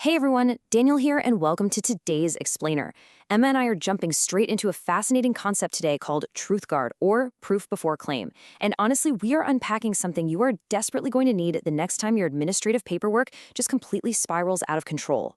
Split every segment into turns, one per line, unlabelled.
Hey everyone, Daniel here, and welcome to today's Explainer. Emma and I are jumping straight into a fascinating concept today called TruthGuard, or Proof Before Claim. And honestly, we are unpacking something you are desperately going to need the next time your administrative paperwork just completely spirals out of control.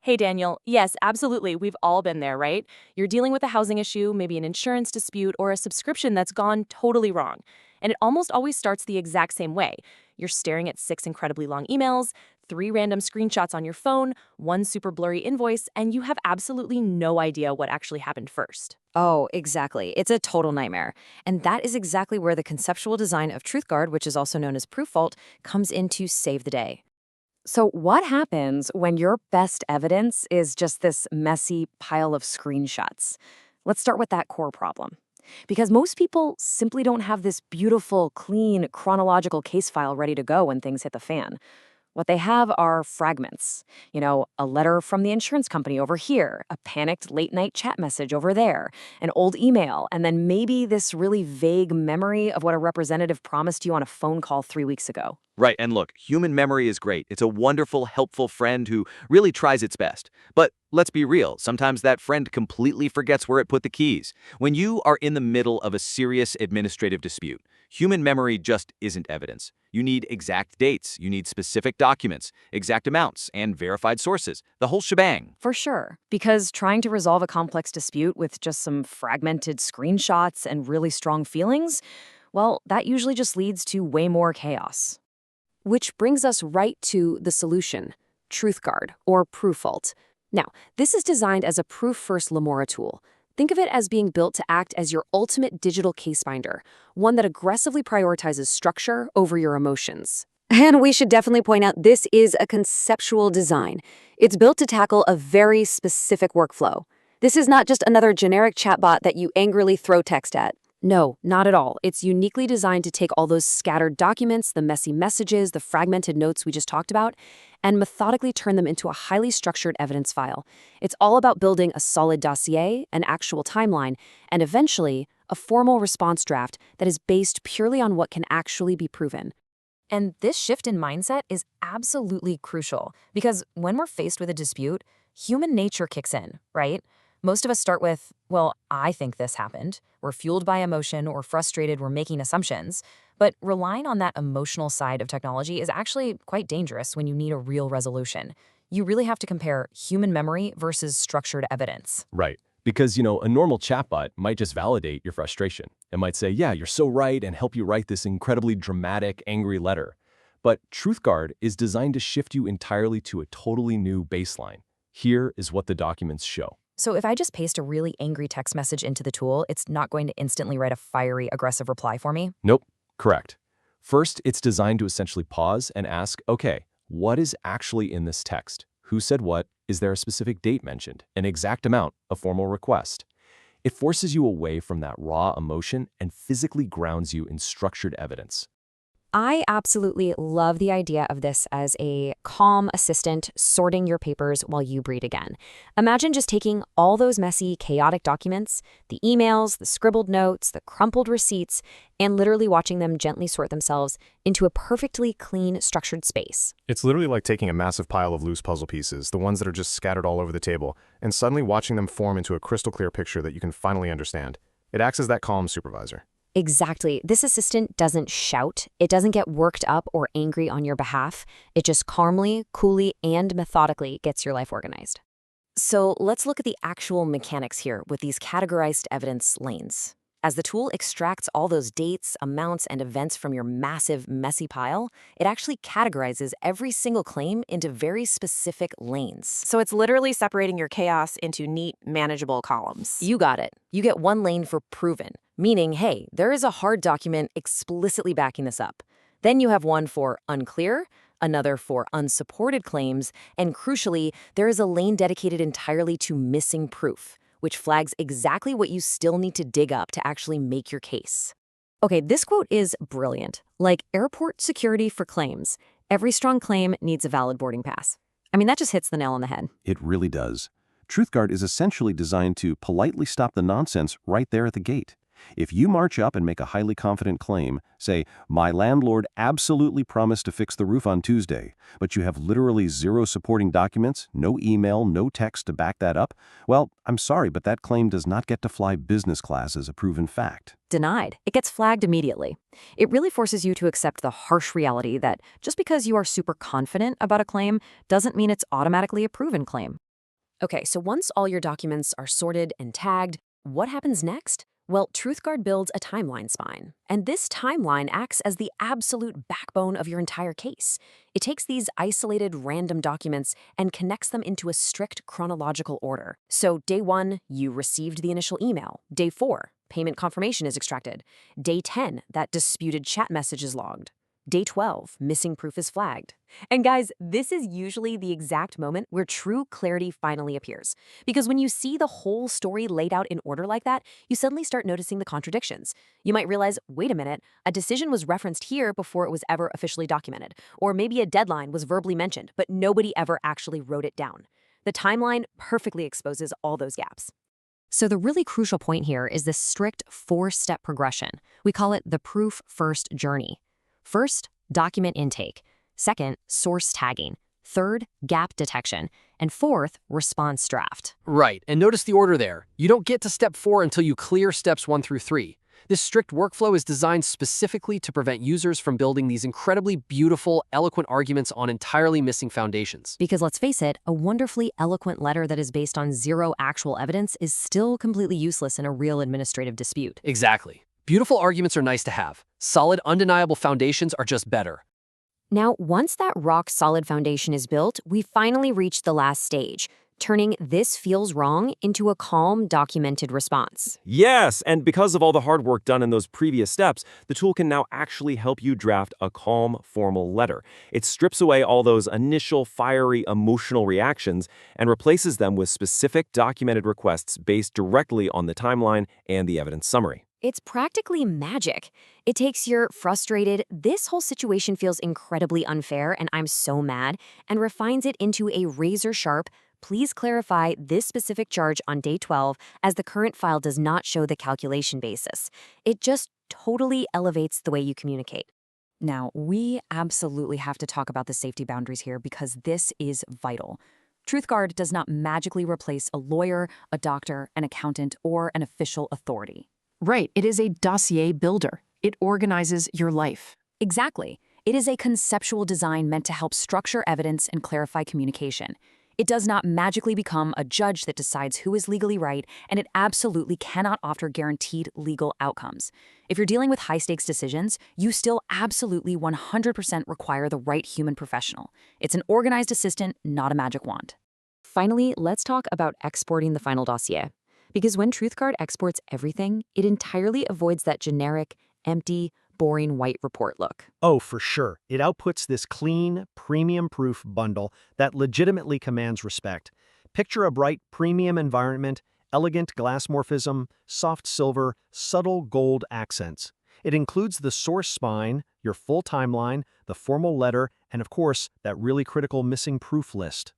Hey, Daniel. Yes, absolutely. We've all been there, right? You're dealing with a housing issue, maybe an insurance dispute, or a subscription that's gone totally wrong. And it almost always starts the exact same way. You're staring at 6 incredibly long emails, 3 random screenshots on your phone, 1 super blurry invoice, and you have absolutely no idea what actually happened first.
Oh, exactly. It's a total nightmare. And that is exactly where the conceptual design of TruthGuard, which is also known as ProofVault, comes in to save the day. So what happens when your best evidence is just this messy pile of screenshots? Let's start with that core problem. Because most people simply don't have this beautiful, clean, chronological case file ready to go when things hit the fan. What they have are fragments. A letter from the insurance company over here, a panicked late-night chat message over there, an old email, and then maybe this really vague memory of what a representative promised you on a phone call 3 weeks ago.
Right, and look, human memory is great. It's a wonderful, helpful friend who really tries its best. But let's be real, sometimes that friend completely forgets where it put the keys. When you are in the middle of a serious administrative dispute, human memory just isn't evidence. You need exact dates, you need specific documents, exact amounts, and verified sources, the whole shebang.
For sure, because trying to resolve a complex dispute with just some fragmented screenshots and really strong feelings, well, that usually just leads to way more chaos. Which brings us right to the solution, TruthGuard, or ProofVault. Now, this is designed as a proof-first Lumora tool. Think of it as being built to act as your ultimate digital case binder, one that aggressively prioritizes structure over your emotions. And we should definitely point out this is a conceptual design. It's built to tackle a very specific workflow. This is not just another generic chatbot that you angrily throw text at. No, not at all. It's uniquely designed to take all those scattered documents, the messy messages, the fragmented notes we just talked about, and methodically turn them into a highly structured evidence file. It's all about building a solid dossier, an actual timeline, and eventually, a formal response draft that is based purely on what can actually be proven. And this shift in mindset is absolutely crucial, because when we're faced with a dispute, human nature kicks in, right? Most of us start with, well, I think this happened. We're fueled by emotion or frustrated, we're making assumptions. But relying on that emotional side of technology is actually quite dangerous when you need a real resolution. You really have to compare human memory versus structured evidence.
Right. Because, a normal chatbot might just validate your frustration. It might say, yeah, you're so right, and help you write this incredibly dramatic, angry letter. But TruthGuard is designed to shift you entirely to a totally new baseline. Here is what the documents show.
So if I just paste a really angry text message into the tool, it's not going to instantly write a fiery, aggressive reply for me?
Nope, correct. First, it's designed to essentially pause and ask, okay, what is actually in this text? Who said what? Is there a specific date mentioned? An exact amount? A formal request? It forces you away from that raw emotion and physically grounds you in structured evidence.
I absolutely love the idea of this as a calm assistant sorting your papers while you breathe again. Imagine just taking all those messy, chaotic documents, the emails, the scribbled notes, the crumpled receipts, and literally watching them gently sort themselves into a perfectly clean, structured space.
It's literally like taking a massive pile of loose puzzle pieces, the ones that are just scattered all over the table, and suddenly watching them form into a crystal clear picture that you can finally understand. It acts as that calm supervisor.
Exactly. This assistant doesn't shout. It doesn't get worked up or angry on your behalf. It just calmly, coolly, and methodically gets your life organized. So let's look at the actual mechanics here with these categorized evidence lanes. As the tool extracts all those dates, amounts, and events from your massive, messy pile, it actually categorizes every single claim into very specific lanes.
So it's literally separating your chaos into neat, manageable columns.
You got it. You get one lane for proven, meaning, hey, there is a hard document explicitly backing this up. Then you have one for unclear, another for unsupported claims, and crucially, there is a lane dedicated entirely to missing proof, which flags exactly what you still need to dig up to actually make your case. Okay, this quote is brilliant. Like airport security for claims. Every strong claim needs a valid boarding pass. I mean, that just hits the nail on the head.
It really does. TruthGuard is essentially designed to politely stop the nonsense right there at the gate.
If you march up and make a highly confident claim, say, "My landlord absolutely promised to fix the roof on Tuesday," but you have literally zero supporting documents, no email, no text to back that up, well, I'm sorry, but that claim does not get to fly business class as a proven fact.
Denied. It gets flagged immediately. It really forces you to accept the harsh reality that just because you are super confident about a claim doesn't mean it's automatically a proven claim. Okay, so once all your documents are sorted and tagged, what happens next? Well, TruthGuard builds a timeline spine, and this timeline acts as the absolute backbone of your entire case. It takes these isolated random documents and connects them into a strict chronological order. So day 1, you received the initial email. Day 4, payment confirmation is extracted. Day 10, that disputed chat message is logged. Day 12, missing proof is flagged. And guys, this is usually the exact moment where true clarity finally appears. Because when you see the whole story laid out in order like that, you suddenly start noticing the contradictions. You might realize, wait a minute, a decision was referenced here before it was ever officially documented. Or maybe a deadline was verbally mentioned, but nobody ever actually wrote it down. The timeline perfectly exposes all those gaps. So the really crucial point here is this strict 4-step progression. We call it the proof-first journey. First, document intake. Second, source tagging. Third, gap detection. And fourth, response draft.
Right, and notice the order there. You don't get to step 4 until you clear steps 1 through 3. This strict workflow is designed specifically to prevent users from building these incredibly beautiful, eloquent arguments on entirely missing foundations.
Because let's face it, a wonderfully eloquent letter that is based on zero actual evidence is still completely useless in a real administrative dispute.
Exactly. Beautiful arguments are nice to have. Solid, undeniable foundations are just better.
Now, once that rock-solid foundation is built, we finally reach the last stage, turning "this feels wrong" into a calm, documented response.
Yes, and because of all the hard work done in those previous steps, the tool can now actually help you draft a calm, formal letter. It strips away all those initial, fiery, emotional reactions and replaces them with specific, documented requests based directly on the timeline and the evidence summary.
It's practically magic. It takes your frustrated, "this whole situation feels incredibly unfair and I'm so mad," and refines it into a razor-sharp, "please clarify this specific charge on day 12 as the current file does not show the calculation basis." It just totally elevates the way you communicate. Now, we absolutely have to talk about the safety boundaries here because this is vital. TruthGuard does not magically replace a lawyer, a doctor, an accountant, or an official authority.
Right, it is a dossier builder. It organizes your life.
Exactly. It is a conceptual design meant to help structure evidence and clarify communication. It does not magically become a judge that decides who is legally right, and it absolutely cannot offer guaranteed legal outcomes. If you're dealing with high-stakes decisions, you still absolutely 100% require the right human professional. It's an organized assistant, not a magic wand. Finally, let's talk about exporting the final dossier. Because when TruthGuard exports everything, it entirely avoids that generic, empty, boring white report look.
Oh, for sure. It outputs this clean, premium-proof bundle that legitimately commands respect. Picture a bright, premium environment, elegant glass morphism, soft silver, subtle gold accents. It includes the source spine, your full timeline, the formal letter, and of course, that really critical missing proof list.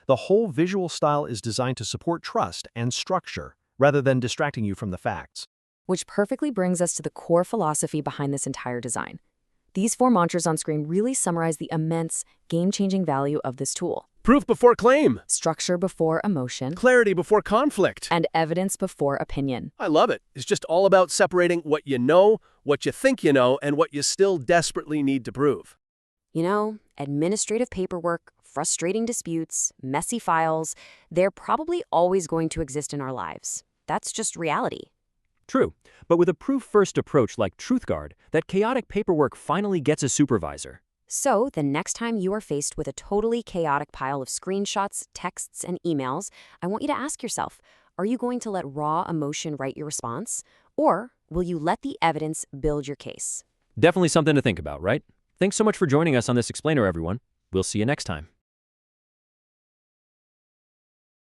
The whole visual style is designed to support trust and structure, rather than distracting you from the facts.
Which perfectly brings us to the core philosophy behind this entire design. These 4 mantras on screen really summarize the immense, game-changing value of this tool.
Proof before claim.
Structure before emotion.
Clarity before conflict.
And evidence before opinion.
I love it. It's just all about separating what you know, what you think you know, and what you still desperately need to prove.
You know, administrative paperwork, frustrating disputes, messy files, they're probably always going to exist in our lives. That's just reality.
True, but with a proof-first approach like TruthGuard, that chaotic paperwork finally gets a supervisor.
So, the next time you are faced with a totally chaotic pile of screenshots, texts, and emails, I want you to ask yourself, are you going to let raw emotion write your response? Or will you let the evidence build your case?
Definitely something to think about, right? Thanks so much for joining us on this explainer, everyone. We'll see you next time.